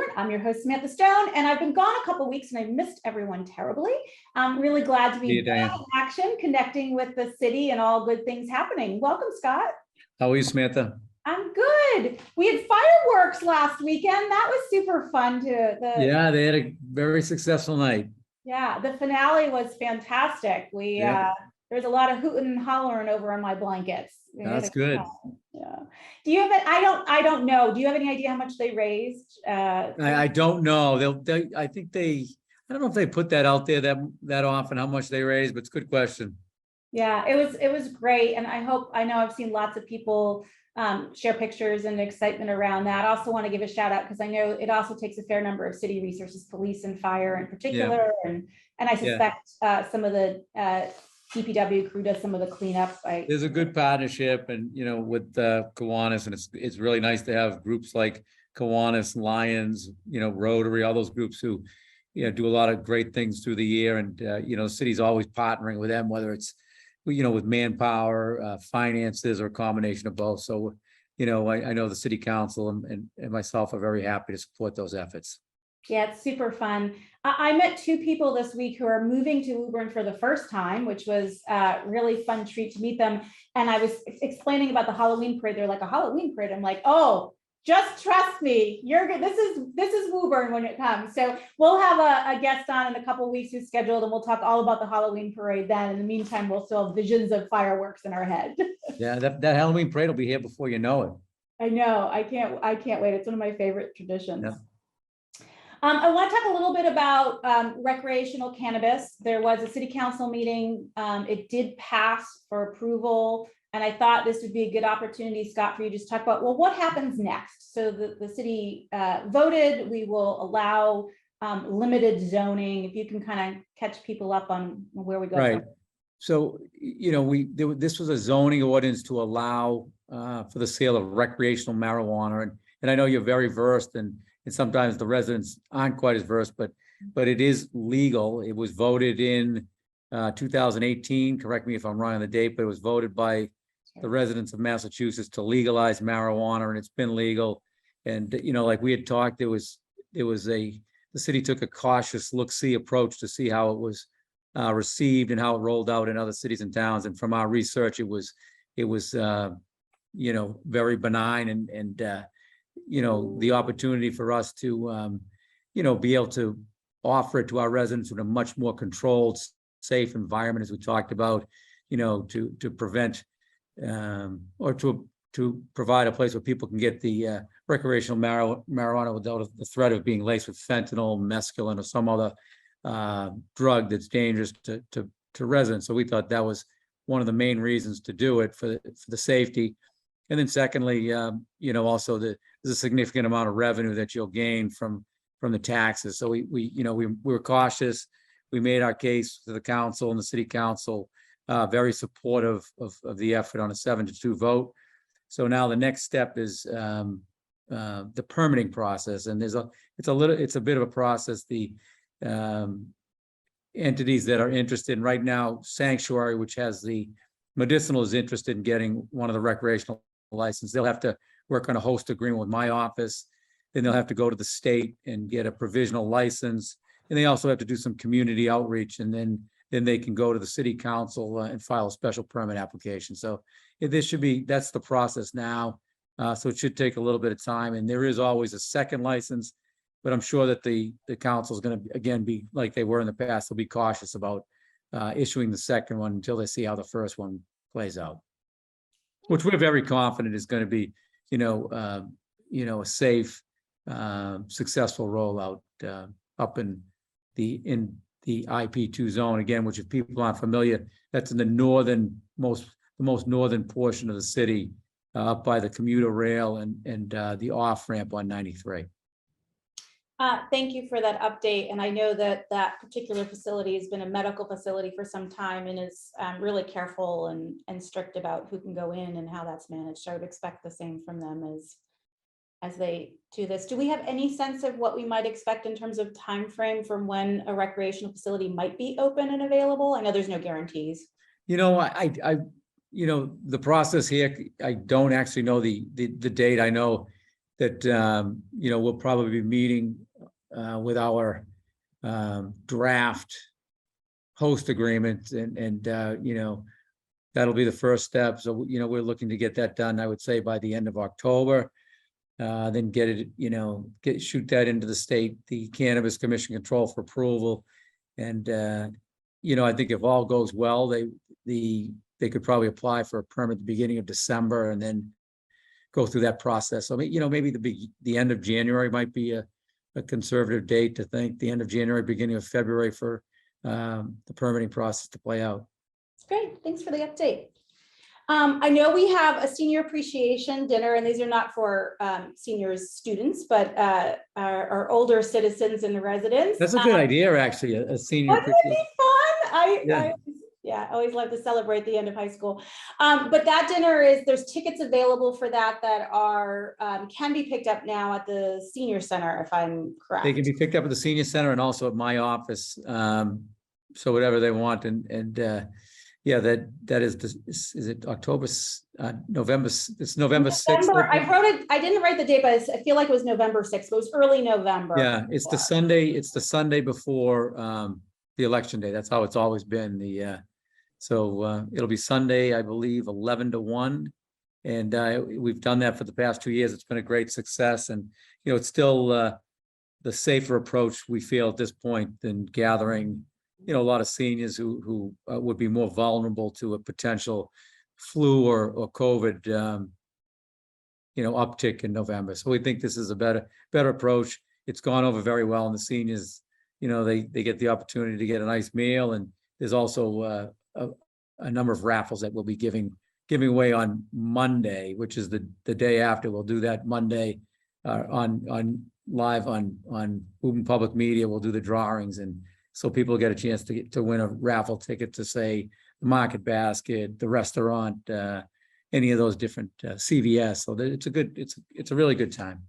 Woburn. I'm your host, Samantha Stone, and I've been gone a couple weeks and I've missed everyone terribly. I'm really glad to be back in action, connecting with the city and all good things happening. Welcome, Scott. How are you, Samantha? I'm good. We had fireworks last weekend. That was super fun too. Yeah, they had a very successful night. Yeah, the finale was fantastic. There was a lot of hooting and hollering over on my blankets. That's good. Yeah. Do you have it? I don't know. Do you have any idea how much they raised? I don't know. I don't know if they put that out there that often, how much they raised, but it's a good question. Yeah, it was great. And I know I've seen lots of people share pictures and excitement around that. I also want to give a shout out because I know it also takes a fair number of city resources, police and fire in particular. Yeah. And I suspect some of the DPW crew does some of the cleanup. There's a good partnership, and with Kiwanis, and it's really nice to have groups like Kiwanis, Lions, Rotary, all those groups who do a lot of great things through the year, and the city's always partnering with them, whether it's with manpower, finances, or a combination of both. So I know the city council and myself are very happy to support those efforts. Yeah, it's super fun. I met two people this week who are moving to Woburn for the first time, which was a really fun treat to meet them. And I was explaining about the Halloween parade. They're like, a Halloween parade? I'm like, oh, just trust me. You're good. This is Woburn when it comes. So we'll have a guest on in a couple of weeks who's scheduled, and we'll talk all about the Halloween parade then. In the meantime, we'll still have visions of fireworks in our head. Yeah, that Halloween parade will be here before you know it. I know. I can't wait. It's one of my favorite traditions. Yeah. I want to talk a little bit about recreational cannabis. There was a city council meeting. It did pass for approval. And I thought this would be a good opportunity, Scott, for you to just talk about, well, what happens next? So the city voted. We will allow limited zoning. If you can kind of catch people up on where we go. Right. So, this was a zoning ordinance to allow for the sale of recreational marijuana. And I know you're very versed, and sometimes the residents aren't quite as versed, but it is legal. It was voted in 2018. Correct me if I'm wrong on the date, but it was voted by the residents of Massachusetts to legalize marijuana, and it's been legal. And like we had talked, the city took a cautious look-see approach to see how it was received and how it rolled out in other cities and towns. And from our research, it was very benign, and the opportunity for us to be able to offer it to our residents in a much more controlled, safe environment, as we talked about, to prevent or to provide a place where people can get the recreational marijuana without the threat of being laced with fentanyl, mescaline, or some other drug that's dangerous to residents. So we thought that was one of the main reasons to do it, for the safety. And then secondly, also there's a significant amount of revenue that you'll gain from the taxes. So we were cautious. We made our case to the council, and the city council very supportive of the effort on a 7-2 vote. So now the next step is the permitting process, and it's a bit of a process. The entities that are interested right now, Sanctuary, which has the medicinal, is interested in getting one of the recreational license. They'll have to work on a host agreement with my office. Then they'll have to go to the state and get a provisional license. And they also have to do some community outreach, and then they can go to the city council and file a special permit application. So that's the process now. So it should take a little bit of time, and there is always a second license, but I'm sure that the council is going to, again, be like they were in the past. They'll be cautious about issuing the second one until they see how the first one plays out, which we're very confident is going to be, a safe, successful rollout up in the IP2 zone, again, which if people aren't familiar, that's in the most northern portion of the city, up by the commuter rail and the off ramp on 93. Thank you for that update. And I know that particular facility has been a medical facility for some time and is really careful and strict about who can go in and how that's managed. So I would expect the same from them as they do this. Do we have any sense of what we might expect in terms of time frame from when a recreational facility might be open and available? I know there's no guarantees. The process here, I don't actually know the date. I know that, we'll probably be meeting with our draft host agreement and that'll be the first step. So, we're looking to get that done, I would say, by the end of October. Then get it, shoot that into the state, the Cannabis Commission Control for approval. And, I think if all goes well, they could probably apply for a permit at the beginning of December and then go through that process. So, maybe the end of January might be a conservative date to think, the end of January, beginning of February for the permitting process to play out. Great, thanks for the update. I know we have a senior appreciation dinner, and these are not for seniors students, but our older citizens and residents. That's a good idea, actually, a senior Wouldn't it be fun? Yeah. I always love to celebrate the end of high school. But that dinner there's tickets available for that are can be picked up now at the senior center, if I'm correct. They can be picked up at the senior center and also at my office. So whatever they want, yeah, that is it October, November, it's November 6th. I wrote it, I didn't write the date, but I feel like it was November 6th. It was early November. Yeah, it's the Sunday before the election day. That's how it's always been. So it'll be Sunday, I believe, 11 to 1. And we've done that for the past 2 years. It's been a great success. And, it's still the safer approach, we feel, at this point than gathering, a lot of seniors who would be more vulnerable to a potential flu or COVID, uptick in November. So we think this is a better approach. It's gone over very well, and the seniors, they get the opportunity to get a nice meal, and there's also a number of raffles that we'll be giving away on Monday, which is the day after. We'll do that Monday on live on Woburn Public Media. We'll do the drawings, and so people get a chance to win a raffle ticket to, say, the Market Basket, the restaurant, any of those different CVS. So it's a really good time.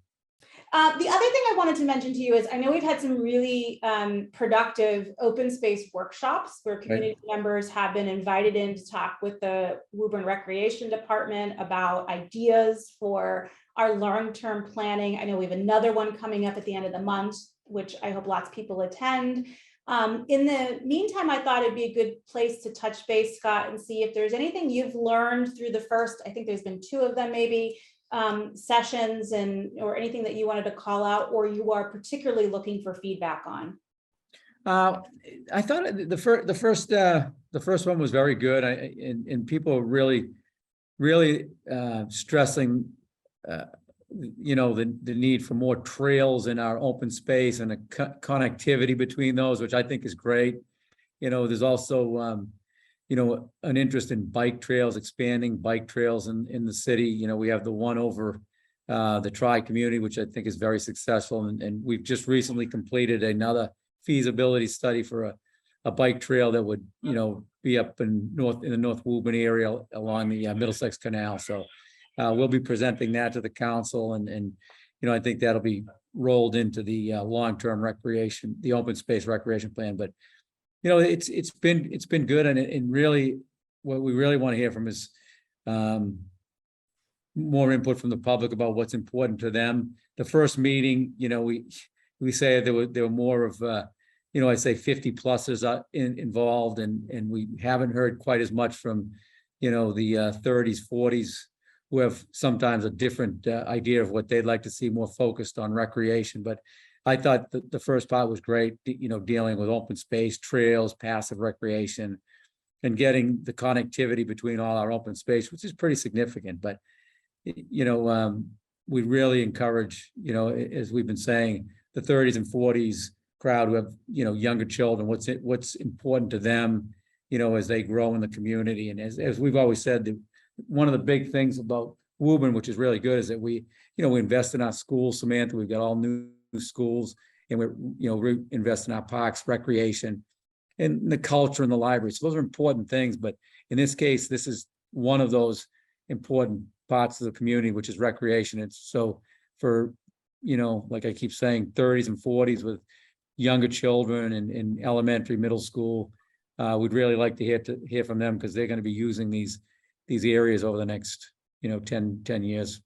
The other thing I wanted to mention to you is I know we've had some really productive open space workshops where community members have been invited in to talk with the Woburn Recreation Department about ideas for our long-term planning. I know we have another one coming up at the end of the month, which I hope lots of people attend. In the meantime, I thought it'd be a good place to touch base, Scott, and see if there's anything you've learned through the first, I think there's been 2 of them maybe, sessions or anything that you wanted to call out or you are particularly looking for feedback on. I thought the first one was very good. And people are really stressing the need for more trails in our open space and a connectivity between those, which I think is great. There's also an interest in bike trails, expanding bike trails in the city. We have the one over the tri-community, which I think is very successful. And we've just recently completed another feasibility study for a bike trail that would, be up in the North Woburn area along the Middlesex Canal. So we'll be presenting that to the council, and I think that'll be rolled into the long-term recreation, the open space recreation plan. But it's been good, and really what we really want to hear from is more input from the public about what's important to them. The first meeting, we say there were more of I say 50 pluses involved, and we haven't heard quite as much from the 30s, 40s, who have sometimes a different idea of what they'd like to see more focused on recreation. But I thought the first part was great, dealing with open space, trails, passive recreation, and getting the connectivity between all our open space, which is pretty significant. But, we really encourage, as we've been saying, the 30s and 40s crowd who have, younger children, what's important to them, as they grow in the community. And as we've always said, one of the big things about Woburn, which is really good, is that we invest in our schools. Samantha, we've got all new schools, and we invest in our parks, recreation, and the culture and the library. So those are important things. But in this case, this is one of those important parts of the community, which is recreation. And so for, like I keep saying, 30s and 40s with younger children and elementary, middle school, we'd really like to hear from them, because they're going to be using these areas over the next 10 years.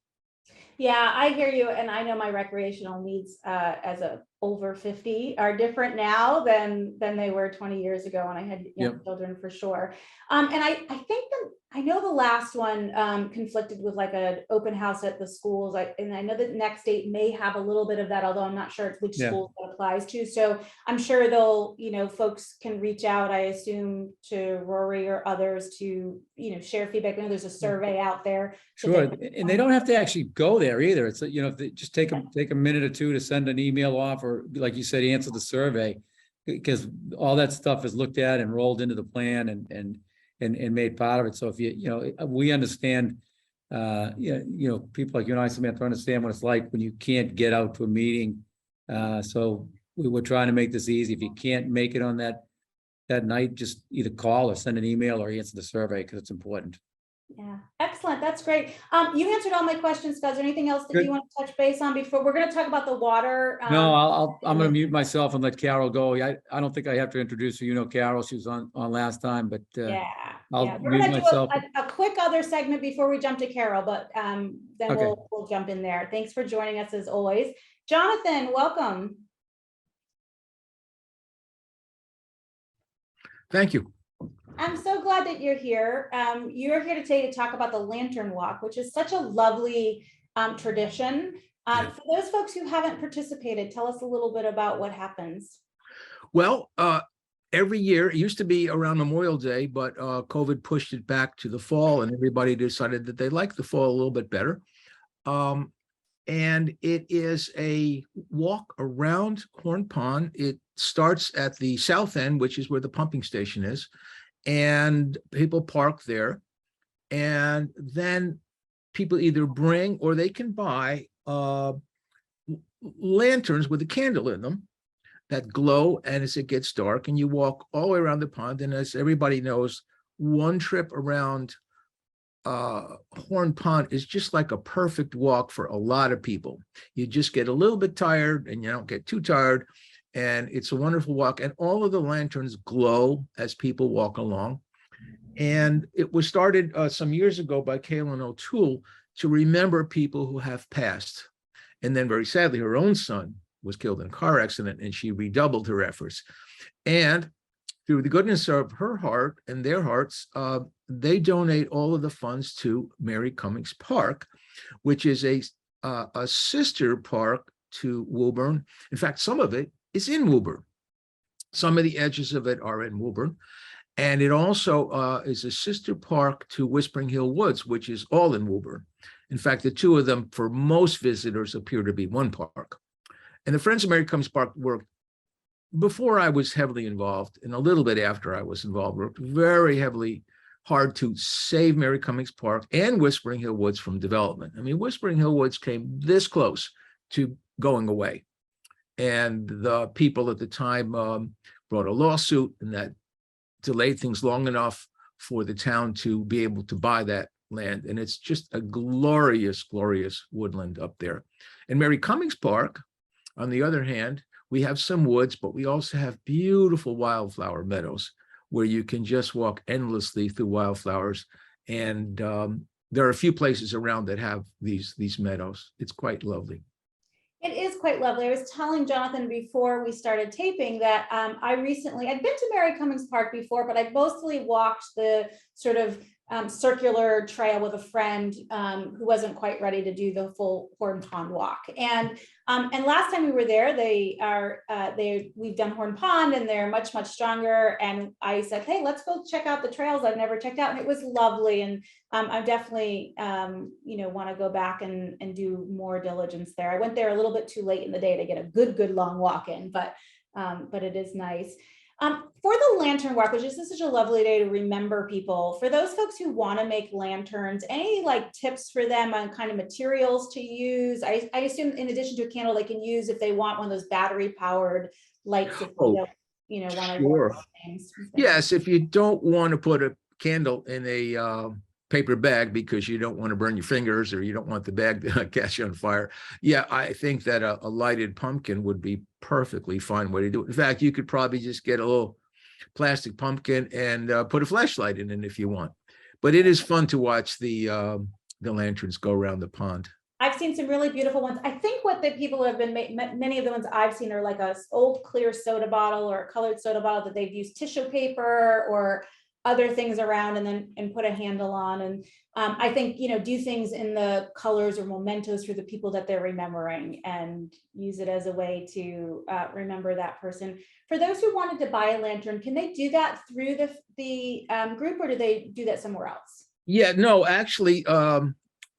Yeah, I hear you. And I know my recreational needs as a over 50 are different now than they were 20 years ago when I had young Yep. children for sure. And I think that I know the last one conflicted with like an open house at the schools. And I know that next state may have a little bit of that, although I'm not sure which Yeah. schools that applies to. So I'm sure they'll, folks can reach out, I assume, to Rory or others to, share feedback. I know there's a survey out there. So Sure, that- and they don't have to actually go there either. It's, if they just take a minute or two to send an email off, or like you said, answer the survey. Because all that stuff is looked at and rolled into the plan and made part of it. So if we understand, people like you and I, Samantha, understand what it's like when you can't get out to a meeting. So we were trying to make this easy. If you can't make it on that night, just either call or send an email or answer the survey, because it's important. Yeah, excellent. That's great. You answered all my questions, Scott. Is there anything else that Good. you want to touch base on before we're going to talk about the water? No, I'm gonna mute myself and let Carol go. I don't think I have to introduce her. Carol, she was on last time, but Yeah, I'll yeah. We're mute going to do myself. a quick other segment before we jump to Carol, but then Okay. we'll jump in there. Thanks for joining us as always. Jonathan, welcome. Thank you. I'm so glad that you're here. You're here today to talk about the Lantern Walk, which is such a lovely tradition. Yeah. For those folks who haven't participated, tell us a little bit about what happens. Well, every year, it used to be around Memorial Day, but COVID pushed it back to the fall, and everybody decided that they like the fall a little bit better. And it is a walk around Horn Pond. It starts at the south end, which is where the pumping station is, and people park there. And then people either bring or they can buy lanterns with a candle in them that glow, and as it gets dark, and you walk all the way around the pond. And as everybody knows, one trip around Horn Pond is just like a perfect walk for a lot of people. You just get a little bit tired and you don't get too tired, and it's a wonderful walk. And all of the lanterns glow as people walk along. And it was started some years ago by Kaylin O'Toole to remember people who have passed. And then very sadly, her own son was killed in a car accident, and she redoubled her efforts. And through the goodness of her heart and their hearts, they donate all of the funds to Mary Cummings Park, which is a sister park to Woburn. In fact, some of it is in Woburn. Some of the edges of it are in Woburn. And it also is a sister park to Whispering Hill Woods, which is all in Woburn. In fact, the two of them, for most visitors, appear to be one park. And the Friends of Mary Cummings Park worked before I was heavily involved, and a little bit after I was involved, worked very heavily hard to save Mary Cummings Park and Whispering Hill Woods from development. I mean, Whispering Hill Woods came this close to going away. And the people at the time brought a lawsuit, and that delayed things long enough for the town to be able to buy that land. And it's just a glorious, glorious woodland up there. And Mary Cummings Park, on the other hand, we have some woods, but we also have beautiful wildflower meadows where you can just walk endlessly through wildflowers. And there are a fefew places around that have these meadows. It's quite lovely. It is quite lovely. I was telling Jonathan before we started taping that I'd been to Mary Cummings Park before, but I mostly walked the sort of circular trail with a friend who wasn't quite ready to do the full Horn Pond walk. And last time we were there, we've done Horn Pond and they're much, much stronger. And I said, hey, let's go check out the trails I've never checked out. And it was lovely. And I definitely, want to go back and do more diligence there. I went there a little bit too late in the day to get a good long walk in, but it is nice. For the Lantern Walk, which is such a lovely day to remember people, for those folks who want to make lanterns, any like tips for them on kind of materials to use? I assume in addition to a candle, they can use if they want one of those battery powered lights. If they don't, want to Sure. things. Yes, if you don't want to put a candle in a paper bag because you don't want to burn your fingers, or you don't want the bag to catch on fire. Yeah, I think that a lighted pumpkin would be perfectly fine way to do it. In fact, you could probably just get a little plastic pumpkin and put a flashlight in it if you want. But it is fun to watch the lanterns go around the pond. I've seen some really beautiful ones. I think what the people have been, many of the ones I've seen are like a old clear soda bottle or a colored soda bottle that they've used tissue paper or other things around and put a handle on. And I think, do things in the colors or mementos for the people that they're remembering and use it as a way to remember that person. For those who wanted to buy a lantern, can they do that through the group, or do they do that somewhere else? Yeah, no, actually,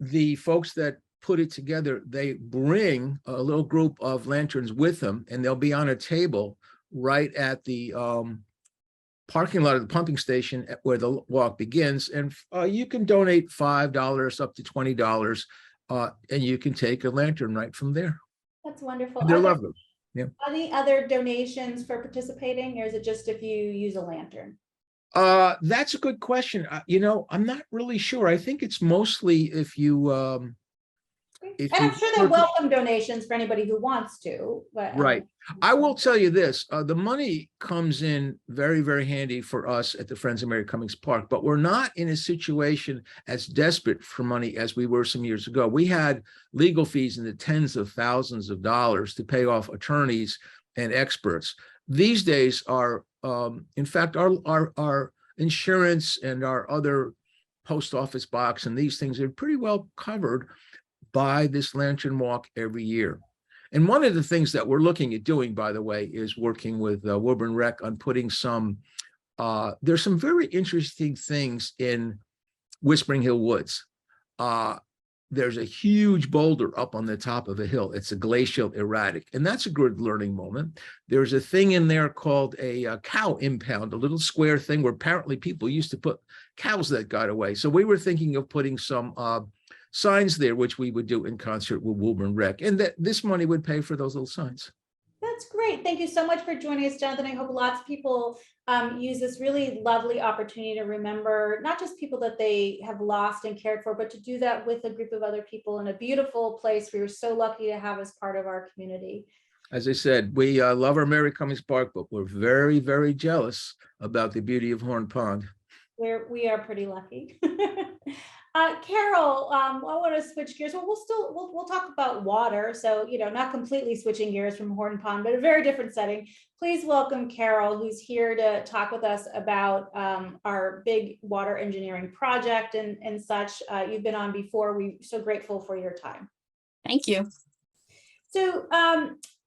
the folks that put it together, they bring a little group of lanterns with them, and they'll be on a table right at the parking lot of the pumping station where the walk begins. And you can donate $5 up to $20, and you can take a lantern right from there. That's wonderful. And they're lovely. Yeah. Any other donations for participating, or is it just if you use a lantern? That's a good question. I'm not really sure. I think it's mostly if you And I'm sure they're welcome donations for anybody who wants to, but right. I will tell you this, the money comes in very, very handy for us at the Friends of Mary Cummings Park, but we're not in a situation as desperate for money as we were some years ago. We had legal fees in the tens of thousands of dollars to pay off attorneys and experts. These days in fact, our insurance and our other post office box and these things are pretty well covered by this lantern walk every year. And one of the things that we're looking at doing, by the way, is working with Woburn Rec on putting there's some very interesting things in Whispering Hill Woods. There's a huge boulder up on the top of a hill. It's a glacial erratic, and that's a good learning moment. There's a thing in there called a cow impound, a little square thing where apparently people used to put cows that got away. So we were thinking of putting some signs there, which we would do in concert with Woburn Rec, and that this money would pay for those little signs. That's great. Thank you so much for joining us, Jonathan. I hope lots of people use this really lovely opportunity to remember not just people that they have lost and cared for, but to do that with a group of other people in a beautiful place we were so lucky to have as part of our community. As I said, we love our Mary Cummings Park, but we're very, very jealous about the beauty of Horn Pond. We are pretty lucky. Carol, I want to switch gears. Well, we'll talk about water. So, not completely switching gears from Horn Pond, but a very different setting. Please welcome Carol, who's here to talk with us about our big water engineering project and such. You've been on before. We're so grateful for your time. Thank you. So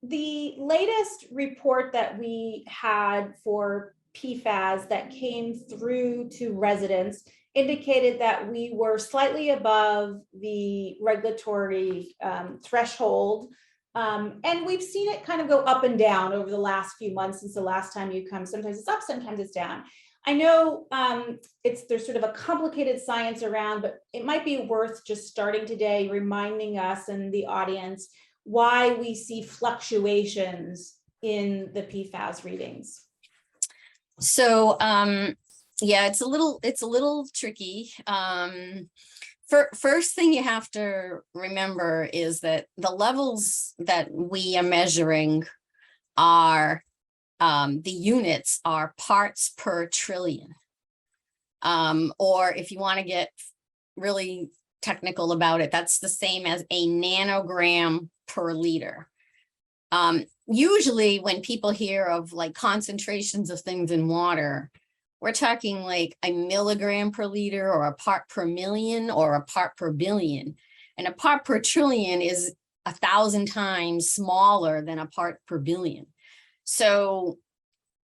the latest report that we had for PFAS that came through to residents indicated that we were slightly above the regulatory threshold. And we've seen it kind of go up and down over the last few months since the last time you come. Sometimes it's up, sometimes it's down. I know there's sort of a complicated science around, but it might be worth just starting today, reminding us and the audience why we see fluctuations in the PFAS readings. So, yeah, it's a little tricky. First thing you have to remember is that the levels that we are measuring are, the units are parts per trillion. Or if you want to get really technical about it, that's the same as a nanogram per liter. Usually when people hear of like concentrations of things in water, we're talking like a milligram per liter or a part per million or a part per billion. And a part per trillion is 1,000 times smaller than a part per billion. So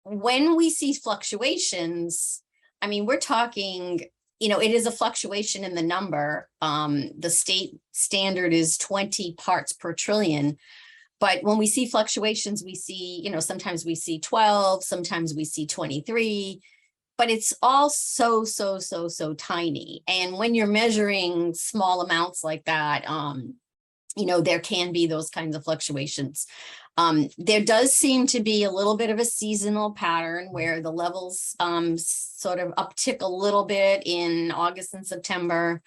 when we see fluctuations, I mean, we're talking, it is a fluctuation in the number. The state standard is 20 parts per trillion. But when we see fluctuations, we see, sometimes we see 12, sometimes we see 23. But it's all so tiny. And when you're measuring small amounts like that, there can be those kinds of fluctuations. There does seem to be a little bit of a seasonal pattern where the levels sort of uptick a little bit in August and September.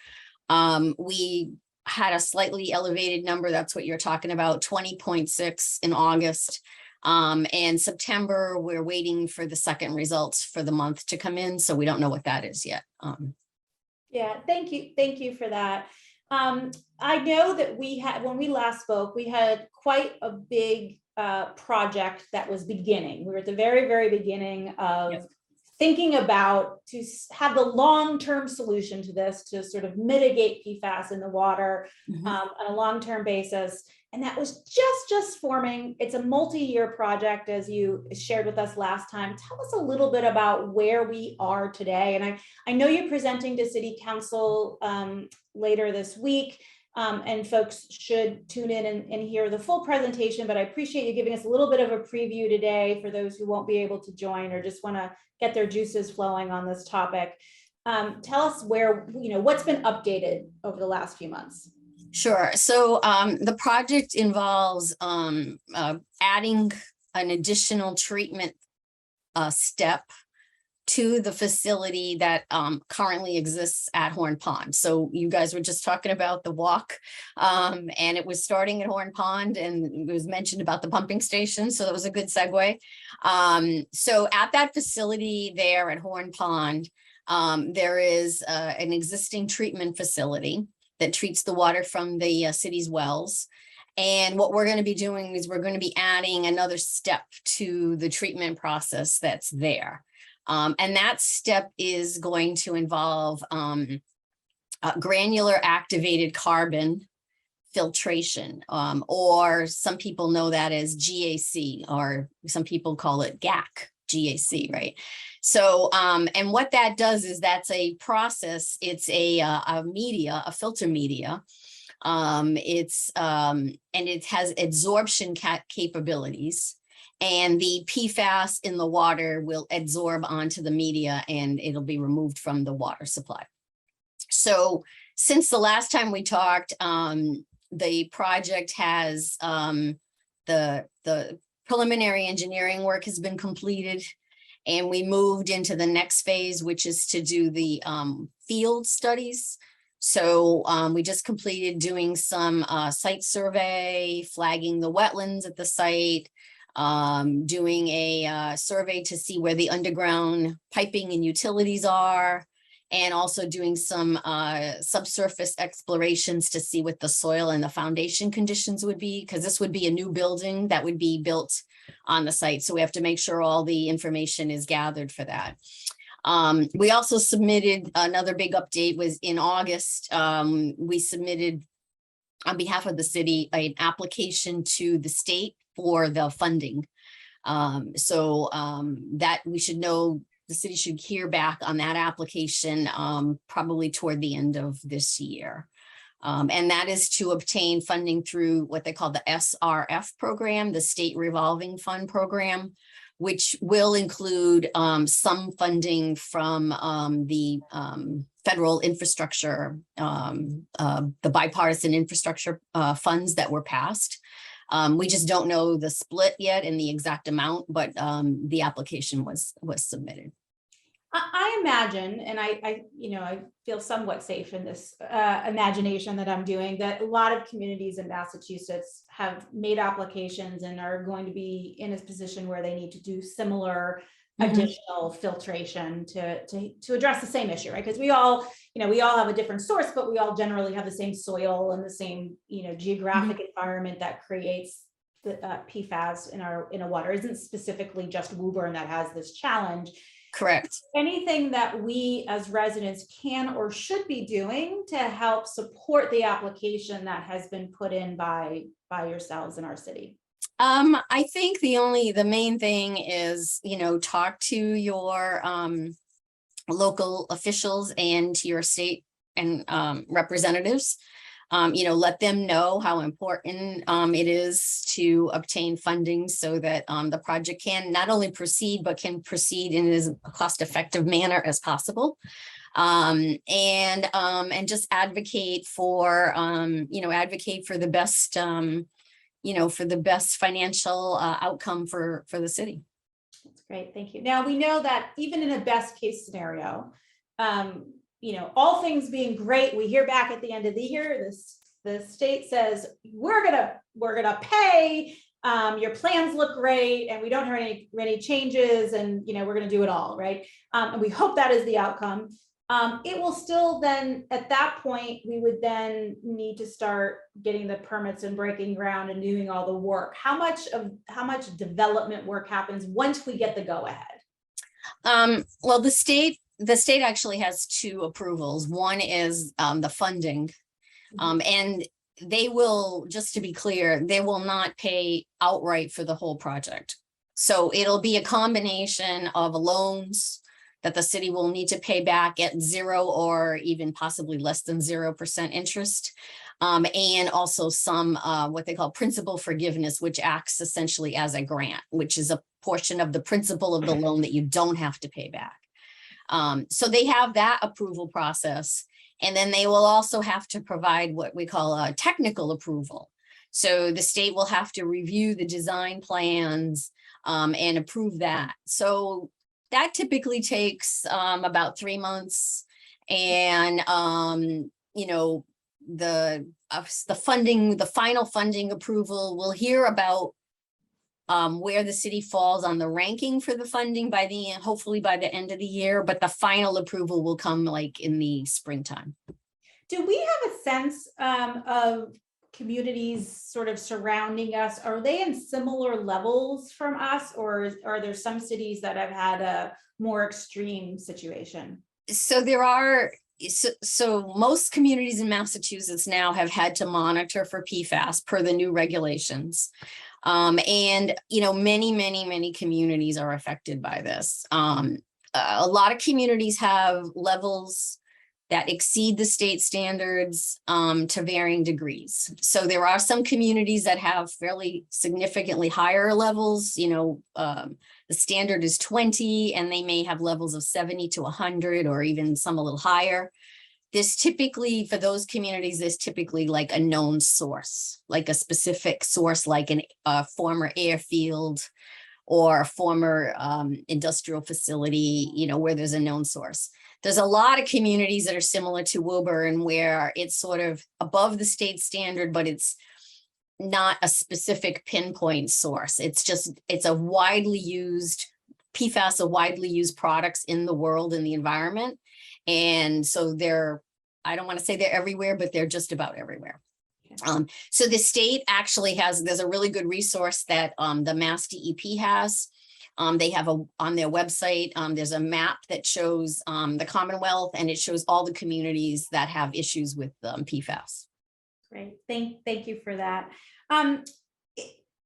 We had a slightly elevated number. That's what you're talking about, 20.6 in August. And September, we're waiting for the second results for the month to come in. So we don't know what that is yet. Yeah, thank you for that. I know that when we last spoke, we had quite a big project that was beginning. We were at the very, very beginning of Yep. thinking about to have the long-term solution to this, to sort of mitigate PFAS in the water Mhm. on a long-term basis. And that was just forming. It's a multi-year project, as you shared with us last time. Tell us a little bit about where we are today. And I know you're presenting to City Council later this week, and folks should tune in and hear the full presentation, but I appreciate you giving us a little bit of a preview today for those who won't be able to join or just want to get their juices flowing on this topic. Tell us what's been updated over the last few months. Sure. So the project involves adding an additional treatment step to the facility that currently exists at Horn Pond. So you guys were just talking about the walk, and it was starting at Horn Pond, and it was mentioned about the pumping station. So that was a good segue. So at that facility there at Horn Pond, there is an existing treatment facility that treats the water from the city's wells. And what we're going to be doing is we're going to be adding another step to the treatment process that's there. And that step is going to involve granular activated carbon filtration, or some people know that as GAC, or some people call it GAC, right? So, and what that does is that's a process. It's a filter media. And it has absorption capabilities. And the PFAS in the water will absorb onto the media and it'll be removed from the water supply. So since the last time we talked, the project has the preliminary engineering work has been completed, and we moved into the next phase, which is to do the field studies. So we just completed doing some site survey, flagging the wetlands at the site, doing a survey to see where the underground piping and utilities are, and also doing some subsurface explorations to see what the soil and the foundation conditions would be, because this would be a new building that would be built on the site. So we have to make sure all the information is gathered for that. We also submitted, another big update was in August, we submitted on behalf of the city an application to the state for the funding. That we should know, the city should hear back on that application probably toward the end of this year. And that is to obtain funding through what they call the SRF program, the State Revolving Fund Program, which will include some funding from the federal infrastructure, the bipartisan infrastructure funds that were passed. We just don't know the split yet and the exact amount, but the application was submitted. I imagine, and I feel somewhat safe in this imagination that I'm doing, that a lot of communities in Massachusetts have made applications and are going to be in a position where they need to do similar additional filtration to address the same issue, right? Because we all have a different source, but we all generally have the same soil and the same, geographic environment that creates the PFAS in our water. It isn't specifically just Woburn that has this challenge. Correct. Anything that we as residents can or should be doing to help support the application that has been put in by yourselves in our city? I think the main thing is, talk to your local officials and to your state and representatives. Let them know how important it is to obtain funding so that the project can not only proceed, but can proceed in as cost-effective manner as possible. And just advocate for, the best, for the best financial outcome for the city. That's great. Thank you. Now, we know that even in a best case scenario, all things being great, we hear back at the end of the year, the state says, we're gonna pay, your plans look great, and we don't hear any changes, and we're gonna do it all, right? And we hope that is the outcome. It will still then, at that point, we would then need to start getting the permits and breaking ground and doing all the work. How much development work happens once we get the go ahead? Well, the state actually has two approvals. One is the funding. And they will, just to be clear, they will not pay outright for the whole project. So it'll be a combination of loans that the city will need to pay back at 0 or even possibly less than 0% interest. And also some what they call principal forgiveness, which acts essentially as a grant, which is a portion of the principal of the loan that you don't have to pay back. So they have that approval process. And then they will also have to provide what we call a technical approval. So the state will have to review the design plans and approve that. So that typically takes about 3 months. And, you know, the funding, the final funding approval, we'll hear about where the city falls on the ranking for the funding by the end, hopefully by the end of the year, but the final approval will come like in the springtime. Do we have a sense of communities sort of surrounding us? Are they in similar levels from us, or are there some cities that have had a more extreme situation? So there are, so most communities in Massachusetts now have had to monitor for PFAS per the new regulations. And, you know, many communities are affected by this. A lot of communities have levels that exceed the state standards to varying degrees. So there are some communities that have fairly significantly higher levels. You know, the standard is 20 and they may have levels of 70 to 100 or even some a little higher. There's typically, for those communities, there's typically like a known source, like a specific source, like a former airfield or a former industrial facility, you know, where there's a known source. There's a lot of communities that are similar to Woburn where it's sort of above the state standard, but it's not a specific pinpoint source. It's just, it's a widely used, PFAS are widely used products in the world, in the environment. And so they're, I don't want to say they're everywhere, but they're just about everywhere. So the state actually has, there's a really good resource that the Mass DEP has. They have on their website, there's a map that shows the Commonwealth, and it shows all the communities that have issues with PFAS. Great, thank you for that.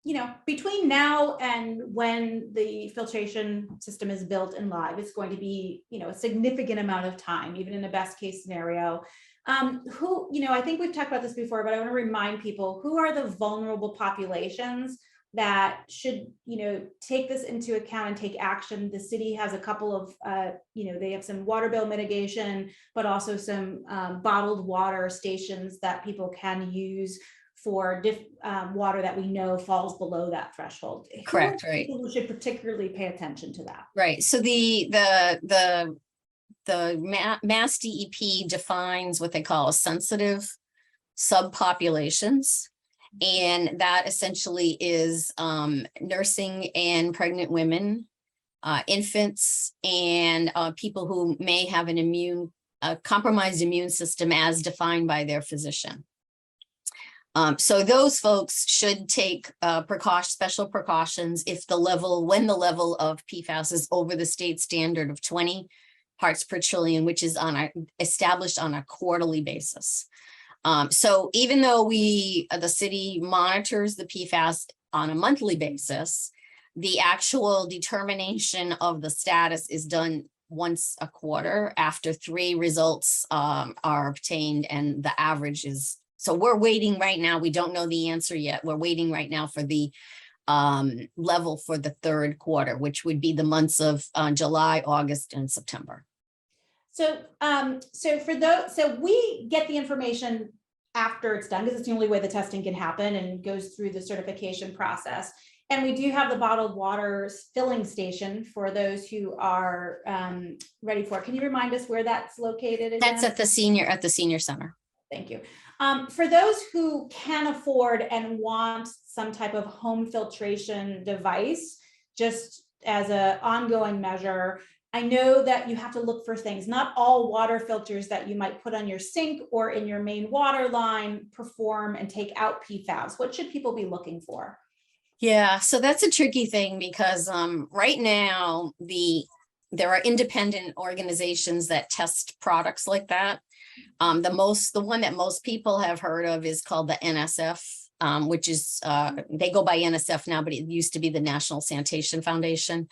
You know, between now and when the filtration system is built and live, it's going to be, you know, a significant amount of time, even in the best case scenario. Who, you know, I think we've talked about this before, but I want to remind people, who are the vulnerable populations that should, you know, take this into account and take action? The city has a couple of, you know, they have some water bill mitigation, but also some bottled water stations that people can use for water that we know falls below that threshold. Correct, right. We should particularly pay attention to that. Right. So the Mass DEP defines what they call sensitive subpopulations. And that essentially is nursing and pregnant women, infants, and people who may have an compromised immune system as defined by their physician. So those folks should take special precautions if when the level of PFAS is over the state standard of 20 parts per trillion, which is established on a quarterly basis. So even though the city monitors the PFAS on a monthly basis, the actual determination of the status is done once a quarter after 3 results are obtained, and the average is, so we're waiting right now. We don't know the answer yet. We're waiting right now for the level for the 3rd quarter, which would be the months of July, August, and September. So, so we get the information after it's done, because it's the only way the testing can happen and goes through the certification process. And we do have the bottled water filling station for those who are ready for it. Can you remind us where that's located again? That's at the senior center. Thank you. For those who can afford and want some type of home filtration device, just as an ongoing measure, I know that you have to look for things. Not all water filters that you might put on your sink or in your main water line perform and take out PFAS. What should people be looking for? Yeah, so that's a tricky thing because right now there are independent organizations that test products like that. The one that most people have heard of is called the NSF, which is they go by NSF now, but it used to be the National Sanitation Foundation.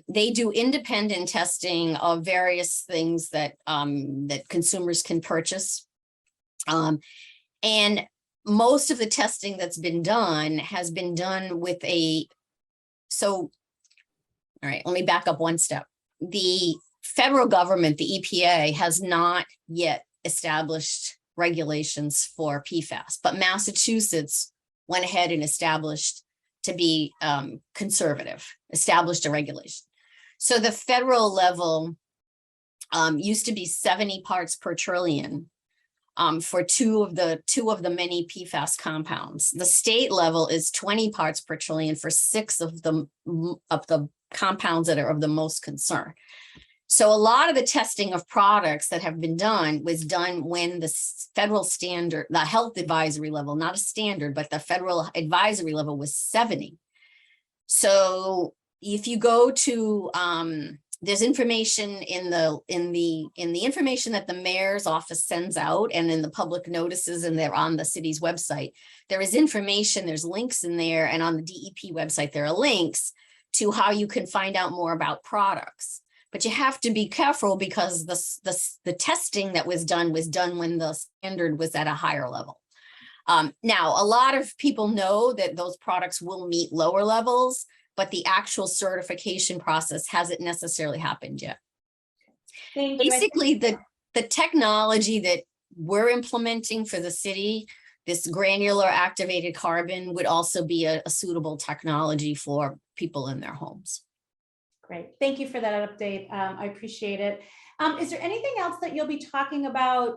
They do independent testing of various things that that consumers can purchase. And most of the testing that's been done has been done with all right, let me back up one step. The federal government, the EPA, has not yet established regulations for PFAS, but Massachusetts went ahead and established to be conservative, established a regulation. So the federal level used to be 70 parts per trillion for two of the many PFAS compounds. The state level is 20 parts per trillion for 6 of the compounds that are of the most concern. So a lot of the testing of products that have been done was done when the federal standard, the health advisory level, not a standard, but the federal advisory level was 70. So if you go to, there's information in the information that the mayor's office sends out and in the public notices, and they're on the city's website. There is information, there's links in there, and on the DEP website, there are links to how you can find out more about products. But you have to be careful because the testing that was done when the standard was at a higher level. Now, a lot of people know that those products will meet lower levels, but the actual certification process hasn't necessarily happened yet. Basically, the technology that we're implementing for the city, this granular activated carbon, would also be a suitable technology for people in their homes. Great. Thank you for that update. I appreciate it. Is there anything else that you'll be talking about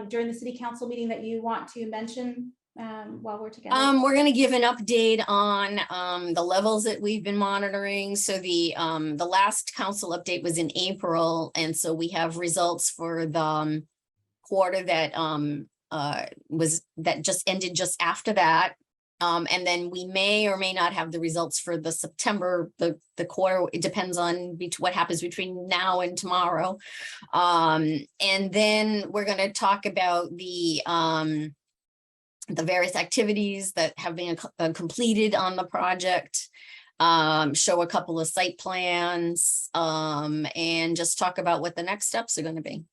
during the city council meeting that you want to mention while we're together? We're going to give an update on the levels that we've been monitoring. So the last council update was in April, and so we have results for the quarter that just ended just after that. And then we may or may not have the results for the September, the quarter. It depends on what happens between now and tomorrow. And then we're going to talk about the various activities that have been completed on the project, show a couple of site plans, and just talk about what the next steps are going to be.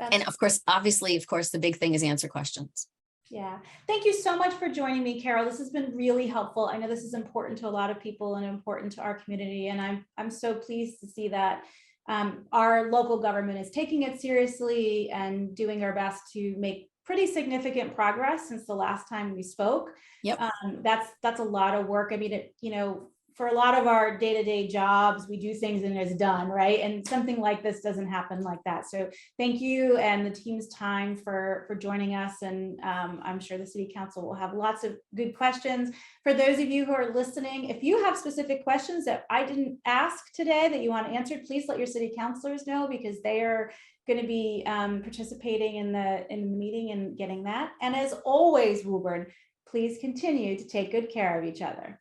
And of course, obviously, the big thing is answer questions. Yeah. Thank you so much for joining me, Carol. This has been really helpful. I know this is important to a lot of people and important to our community. And I'm so pleased to see that our local government is taking it seriously and doing our best to make pretty significant progress since the last time we spoke. Yep. That's a lot of work. I mean, for a lot of our day-to-day jobs, we do things and it's done, right? And something like this doesn't happen like that. So thank you and the team's time for joining us. And I'm sure the City Council will have lots of good questions. For those of you who are listening, if you have specific questions that I didn't ask today that you want answered, please let your city councilors know, because they are going to be participating in the meeting and getting that. And as always, Woburn, please continue to take good care of each other.